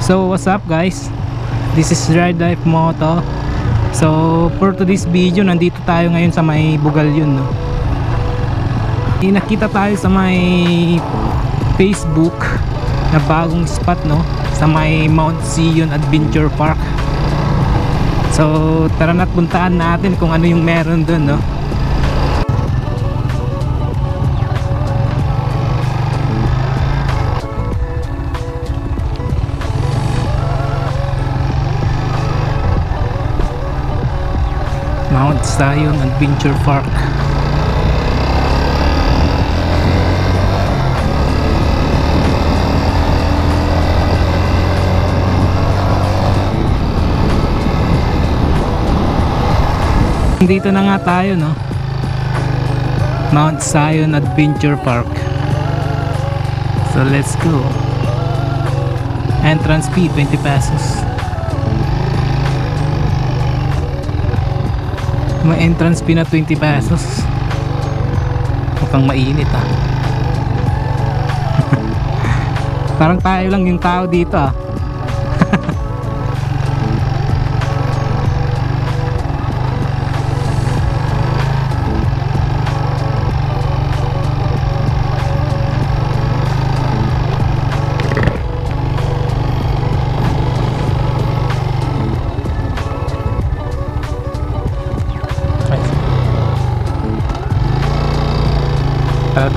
So what's up guys, this is Ride Life Moto. So for today's video, nandito tayo ngayon sa may Bugalyon, no? Nakita tayo sa may Facebook na bagong spot, no, sa may Mount Zion Adventure Park. So tara na't puntaan natin kung ano yung meron dun, no. Mount Zion Adventure Park. Dito na nga tayo, no. Mount Zion Adventure Park. So let's go. Entrance fee 20 pesos. May entrance fee na 20 pesos. Mukhang mainit, ah. Parang tayo lang yung tao dito, ah.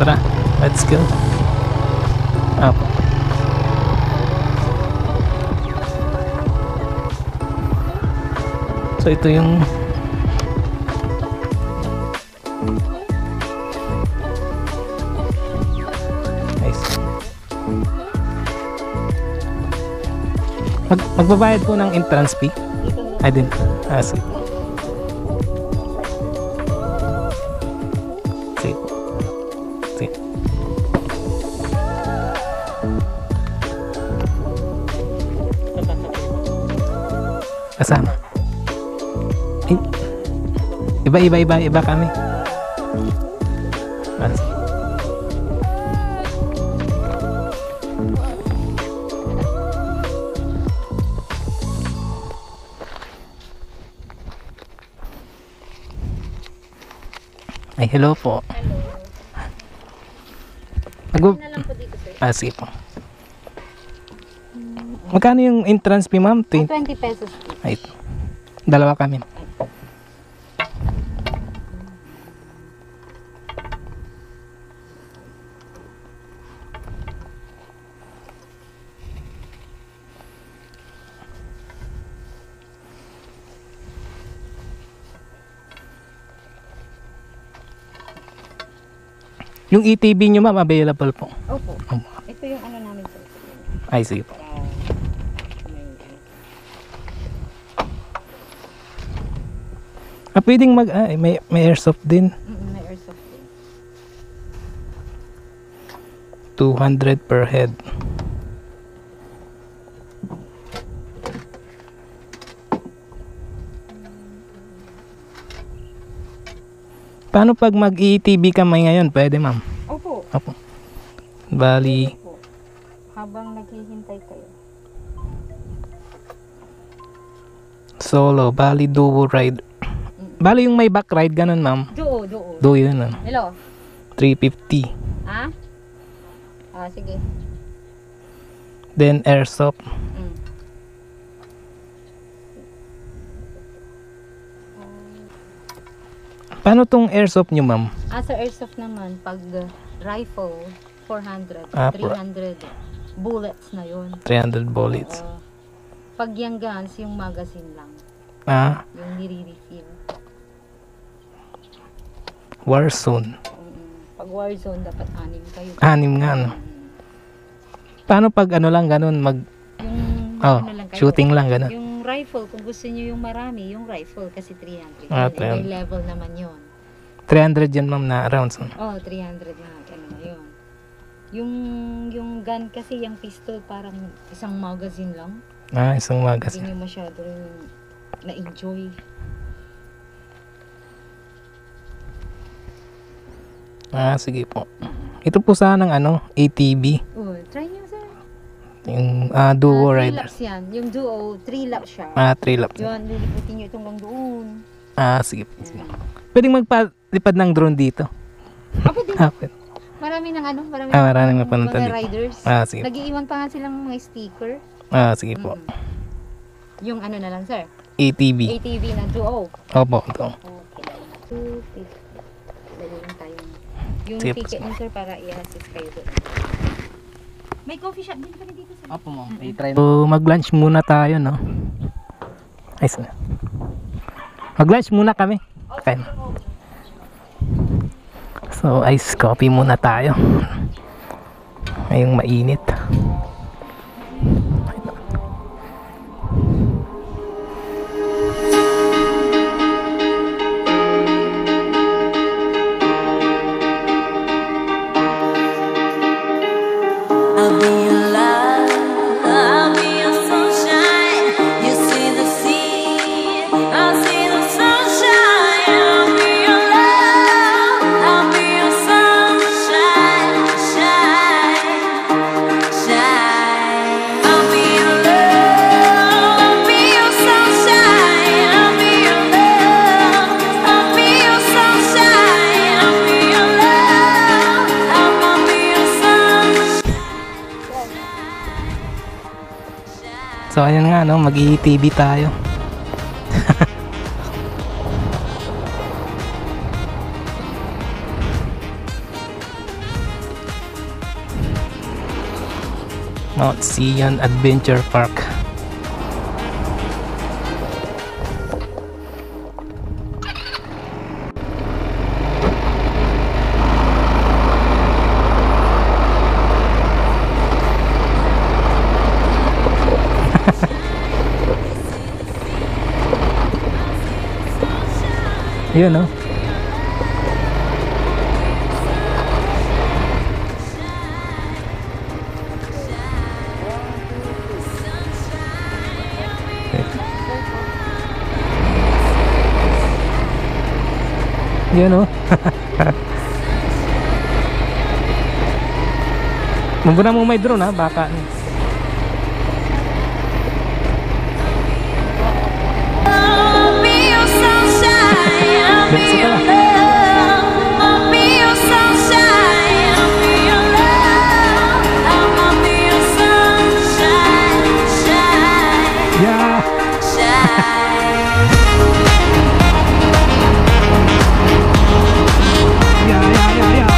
Tara, let's go. Up. So ito yung nice. Magbabayad po ng entrance fee. I didn't. Sige. Kasama. Iba kami. Ay, hello po. Hello. Na lang po dito, sir. Sige po. Magkano yung entrance fee, ma'am? 20 pesos. Ay, dalawa kami. Yung ETB nyo, ma'am, available po? Opo. Ito yung ano namin, sir. Ay, sige po. Pwedeng may airsoft din. May airsoft din. 200 per head. Paano pag mag-ETB kami ngayon? Pwede, ma'am? Opo. Opo. Bali. Opo. Habang naghihintay kayo. Solo. Bali, duo ride. Bali yung may back ride, ganun, ma'am. Duo. Duo yun, ano. Hello? 350. Sige. Then airsoft. Paano tong airsoft nyo, ma'am? Sa airsoft naman, pag rifle, 400, 300 bullets na yun. 300 bullets. Pag yung guns, yung magazine lang. Yung nire-refill. Warzone. Pag Warzone, dapat 6 kayo. 6 nga, no? Paano pag ano lang, ganun, yung ano lang kayo, shooting lang, ganun? Yung rifle, kung gusto nyo yung marami, yung rifle kasi 300. May 300. level naman yun. 300 yan, ma'am, na rounds. 300 na, ano na yun. Yung gun kasi, yung pistol, parang isang magazine lang. Isang magazine. Hindi nyo masyado rin na-enjoy. Sige po. Ito po sanang ATV. Oh, try nyo, sir. Yung duo 3 rider. laps yan. Yung duo, 3 laps siya. 3 laps. Yun, liliputin nyo itong lang doon. Sige. Pwedeng magpalipad ng drone dito. Pwede. Pwede. Marami ng ano, marami maraming ng mapunta mga dito. riders. Sige. Nag-iwan pa nga silang mga sticker. Sige po. Yung ano na lang, sir. ATV. ATV na duo. Opo, ito. Okay. Dali lang tayo. Yung Sige. ticket niyo, sir, para i-assist kayo doon. May coffee shop din pala dito, sir. Opo ma'am, i-try So, mag-lunch muna tayo, no? Mag-lunch muna kami. Okay. So, ice coffee muna tayo. Ngayong mainit. I'll be your love, I'll be your sunshine. You see the sea, I'll see the sunshine. I'll be your love, I'll be your sunshine, shine, shine. I'll be your love, I'll be your sunshine. I'll be your love, I'll be your sunshine. I'll be your love, I'll be your sunshine. So, ayan nga, no? Mag-i-TV tayo. Mount Zion Adventure Park. Yun, no? Yun, no? Mabuna mo may drone, ha? Baka I'll be your sunshine. I'll be Bilis your pala. love. I'll be your sunshine. I'll be your love. I'll be your sunshine, shine, Yeah! shine. Yeah, yeah, yeah, yeah!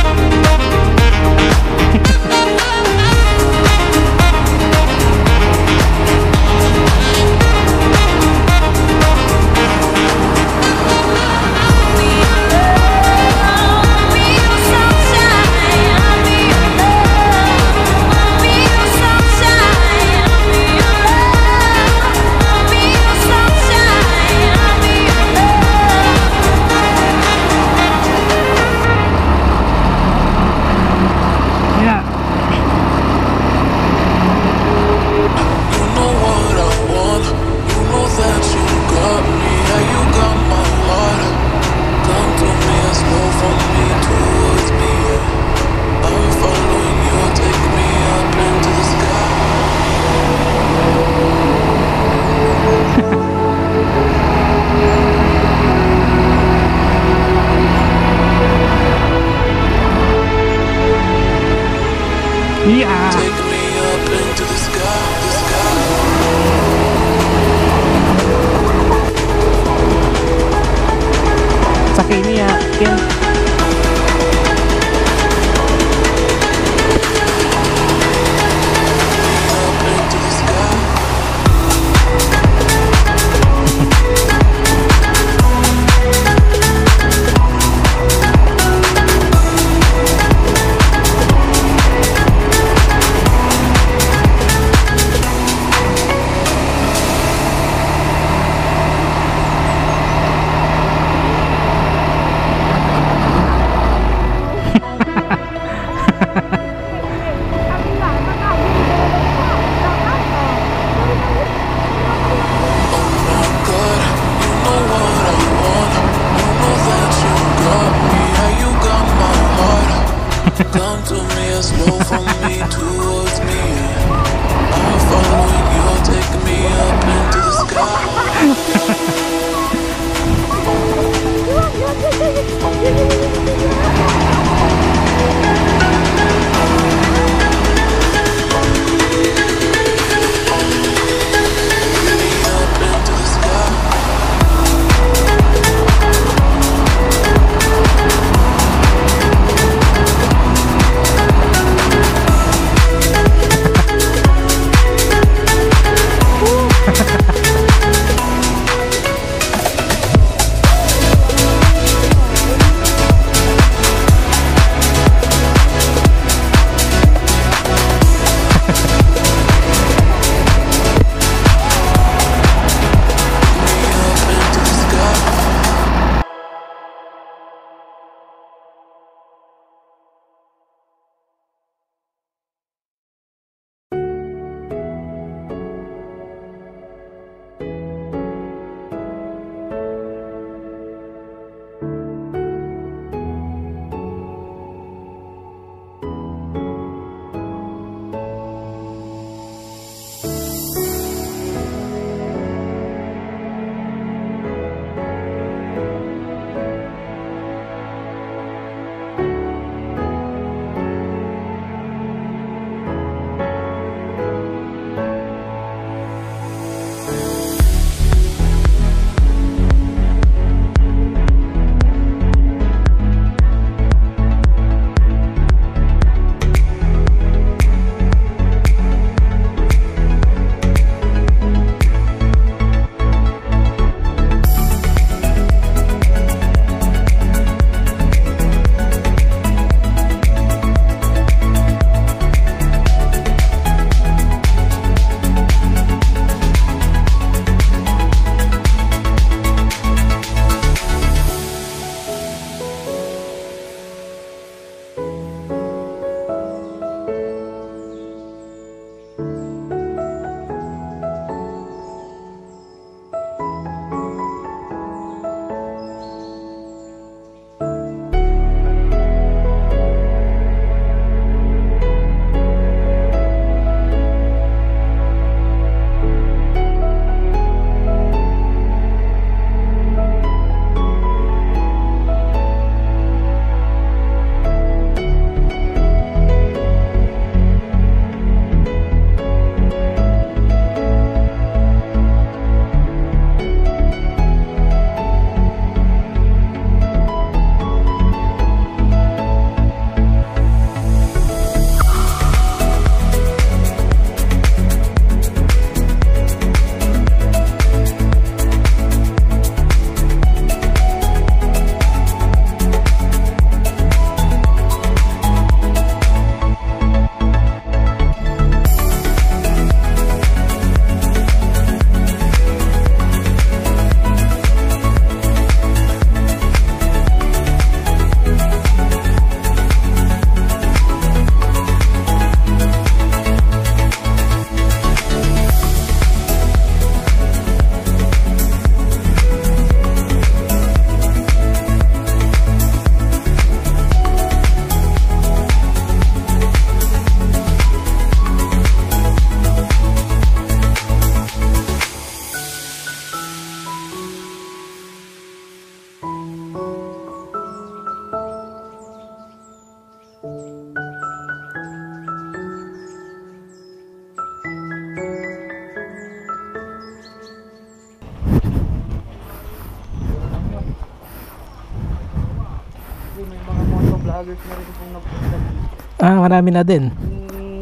vloggers na rin pong nagpunta dito. Ah, marami na din.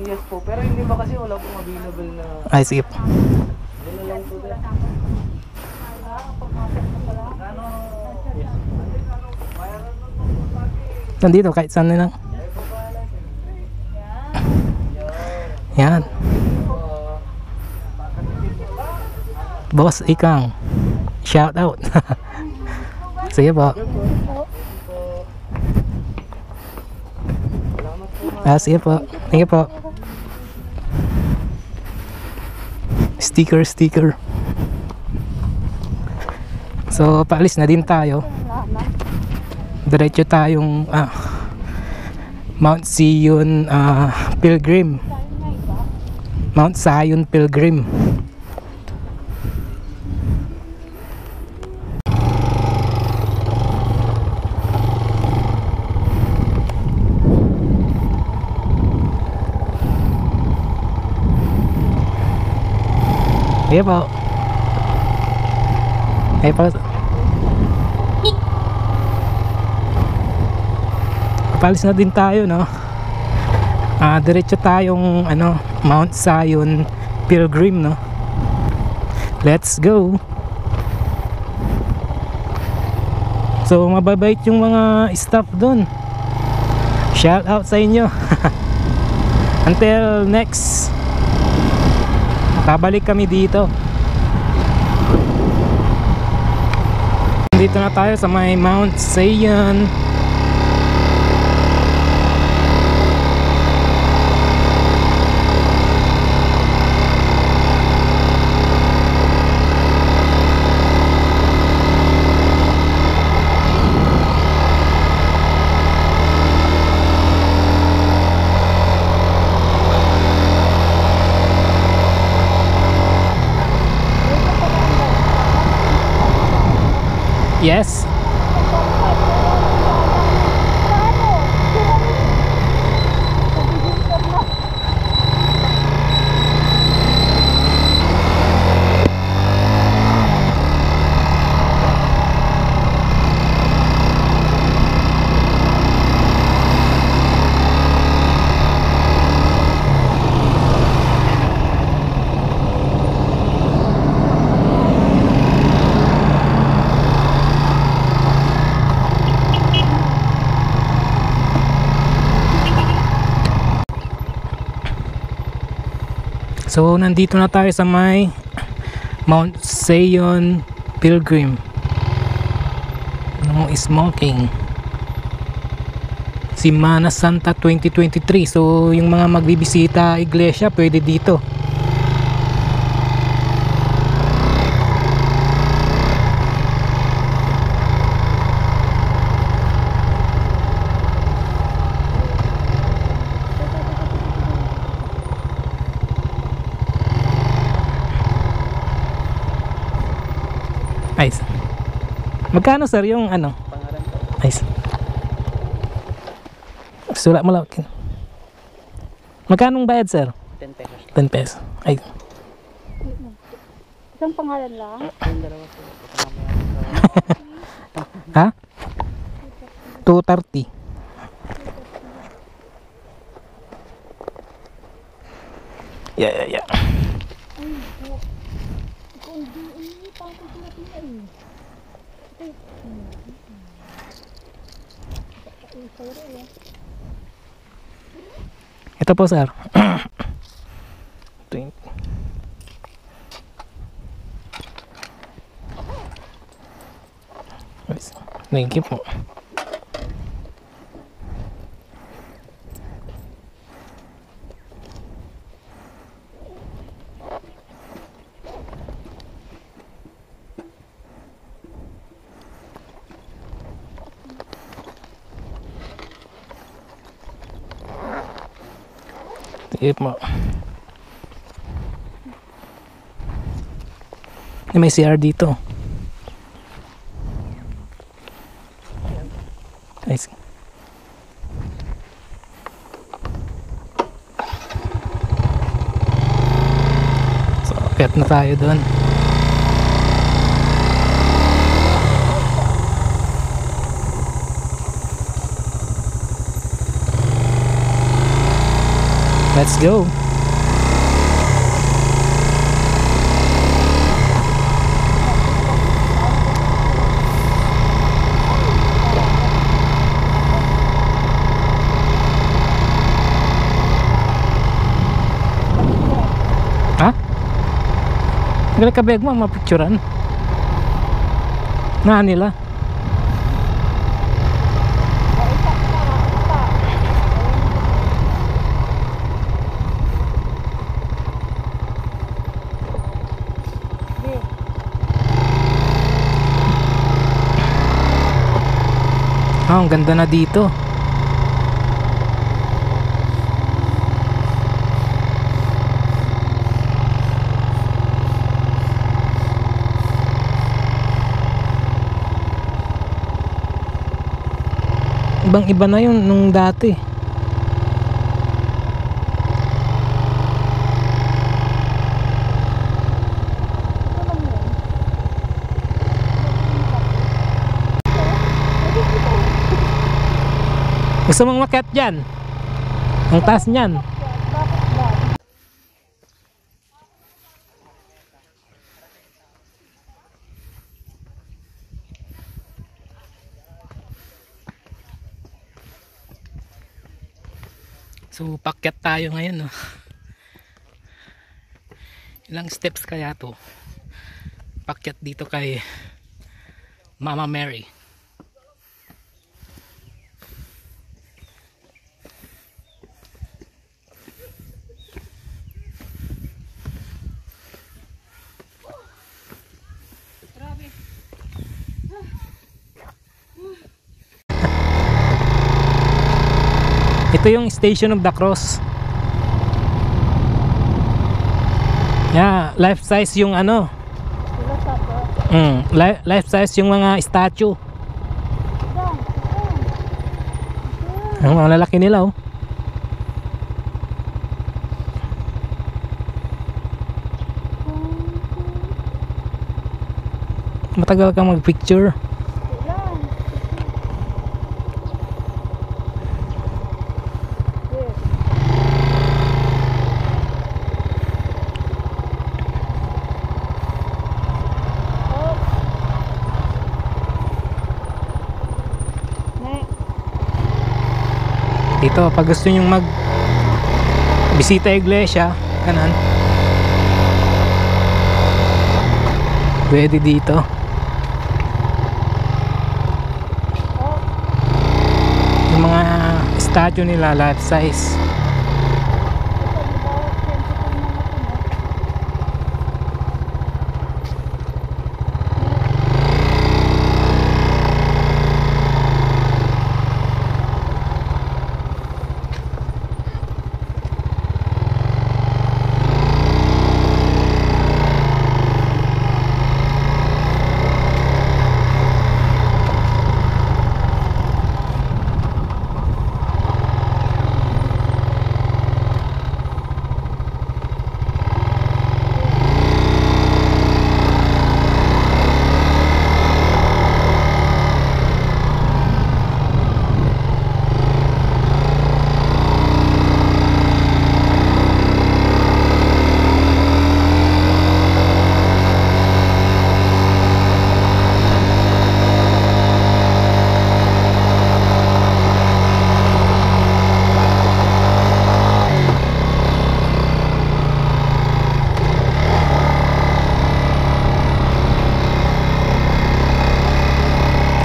Yes po, pero hindi ba kasi wala pong available na Ay, sige. ano lang po din. Nandito, kahit saan na lang. Yan. Boss Ikang. Shout out. Sige po. Ah, sige po. Sige po. Sticker. So, paalis na din tayo. Diretso tayong Mount Zion Pilgrim. Mount Zion Pilgrim. Sige po. Sige po. Palis na din tayo, no? Diretso tayong Mount Zion Pilgrim, no? Let's go. So mababait yung mga staff doon. Shout out sa inyo. Until next, babalik kami dito. Dito na tayo sa may Mount Zion. Yes. So nandito na tayo sa may Mount Zion Pilgrim. No smoking. Semana Santa 2023. So yung mga magbibisita iglesia pwede dito. Nice. Magkano sir yung Pangalan po. Nice. Sulat mo lang. Magkano bayad sir? 10 pesos. 10 pesos. Ay. Isang pangalan lang? Yung dalawa po. Ha? 230. Yeah. Ito po sir. 20. Thank you po. Tip mo. May CR dito. Nice. So, akit na tayo doon. Let's go. Ha? Gali ka bag mo, mapicturan. Na nila. Ah, ang ganda na dito. Ibang iba na yun nung dati. Gusto mong makyat dyan? Ang taas niyan. So pakyat tayo ngayon, no? Ilang steps kaya to? Pakyat dito kay Mama Mary. Ito yung Station of the Cross. Yeah, life size yung ano. Life size yung mga statue. Ang mga lalaki nila, oh. Matagal kang mag-picture. Dito pag gusto nyong mag bisita iglesia, kanan, pwede dito. Yung mga statue nila life size.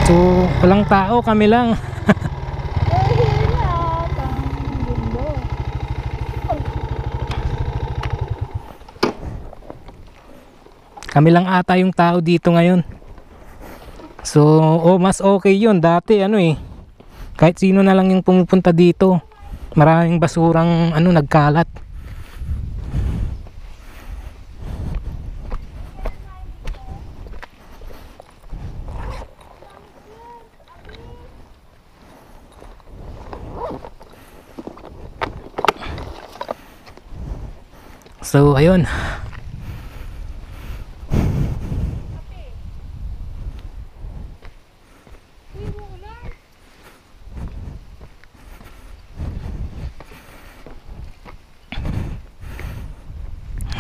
So walang tao, kami lang. Kami lang ata yung tao dito ngayon. So mas okay yun. Dati ano eh, kahit sino na lang yung pumupunta dito. Maraming basurang ano nagkalat. So ayun.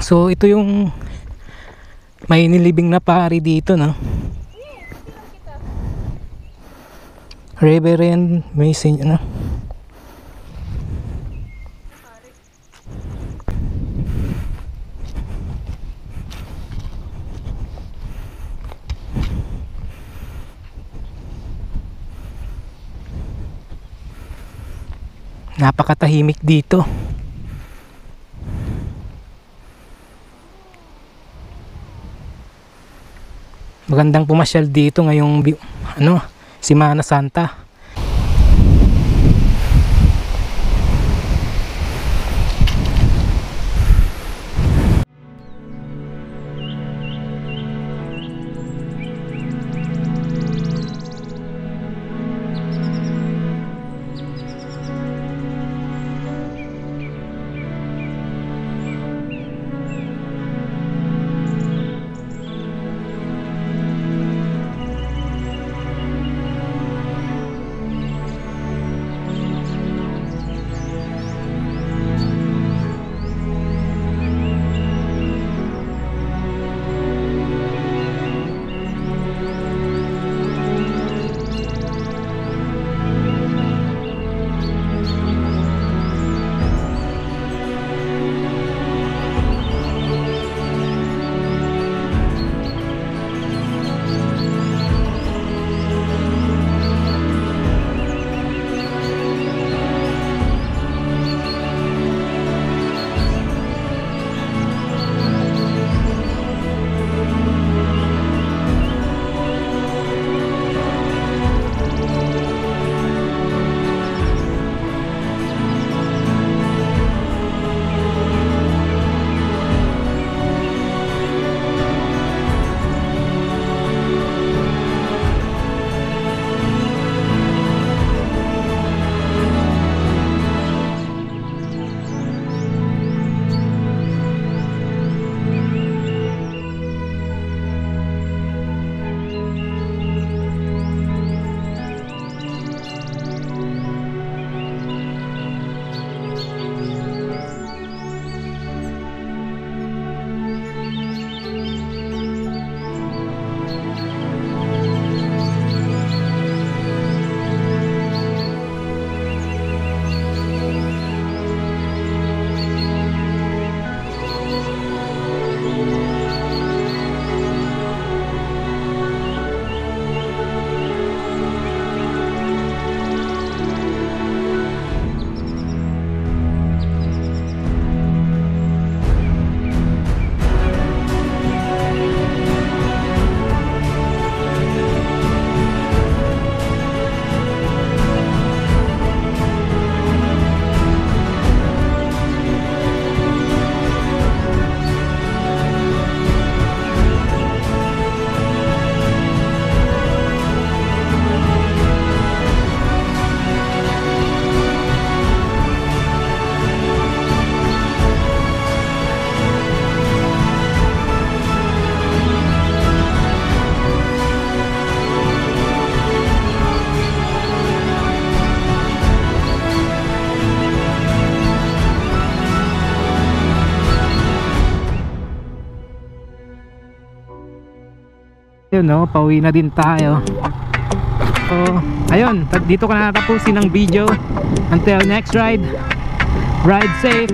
So ito yung may nilibing na pari dito, no? Reverend Mason, ano? Napakatahimik dito. Magandang pumasyal dito ngayong Semana Santa. Yun, no, pauwi na din tayo. So, ayun, dito ko na natapusin ang video. Until next ride, ride safe.